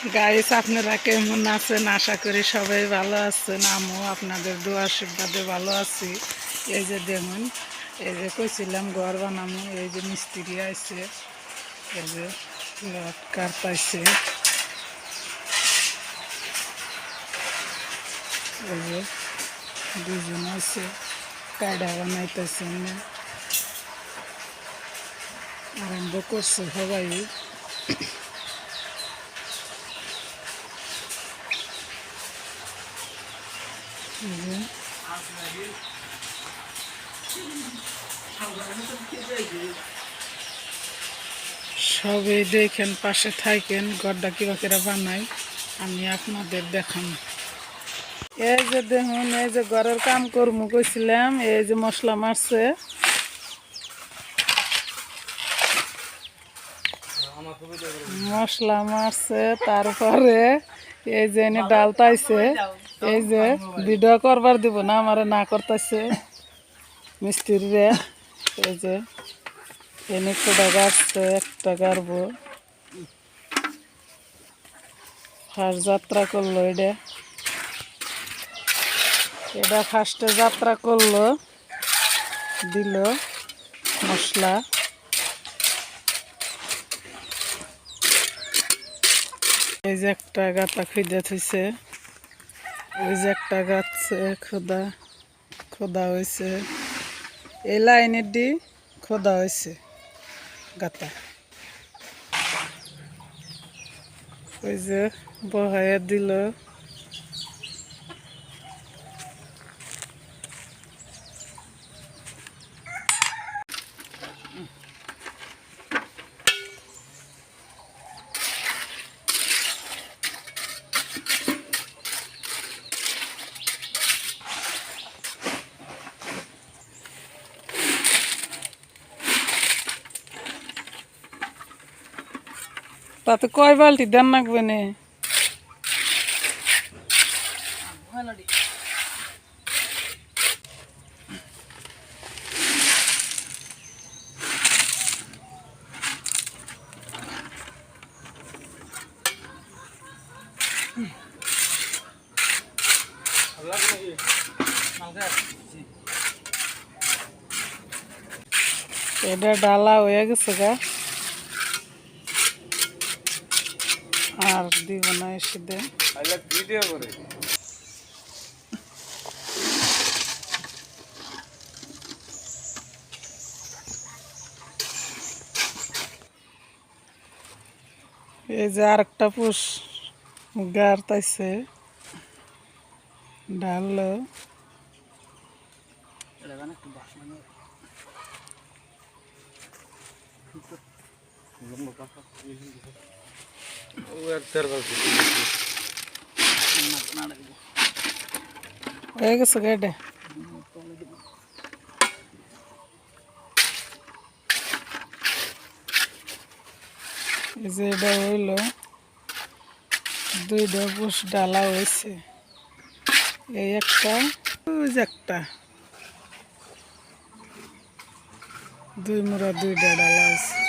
Guys, আপনারা কেমন আছেন? আশা করি সবাই ভালো আছেন। আমিও আপনাদের দোয়া আশীর্বাদে ভালো আছি। এই যে দেখুন, এই যে কইছিলাম ঘর বানামো, এই যে মিস্ত্রি আইছে, এই যে লট কাটতাইছে, এই যে দুজন আছে কায়দা বানাইতেছে, আরম্ভ করছে সবাই। সবাই দেখেন, পাশে থাকেন, ঘরটা কিবা করে বানাই আমি আপনাদের দেখান। এই যে দেখুন, এই যে ঘরের কাম করমু কইছিলাম, এই যে মশলা মারছে, তারপরে এই যে এনে ডাল তাইছে, এই যে ভিডিও করবার দিব না, আমারে না করতেছে মিস্ত্রিরে। এই যে এনে খোদা গাছছে, একটা গাড়বো, ফার্স্ট যাত্রা করলো এটা ফার্স্টে যাত্রা করলো, দিল মশলা। এই যে একটা গাতা খুঁজে থইছে, ওই যে একটা গাছে খোদা খোদা হয়েছে, এই লাইনের দি খোদা হয়েছে গাতা। ওই যে বহাইয়া দিল, তাতে কয় বালতি দেন লাগবে নে? এটা ডালা হয়ে গেছে গা, আর দিব না, এসে দেন। এই যে আর একটা পুষ গাড়তাইছে, ডাললো হয়ে গেছে গাড়ি। এই যে এটা হইল দুইটা পুষ ডালা হয়েছে, এই একটা, ওই যে একটা, দুই মোড়া দুইটা ডালা হয়েছে।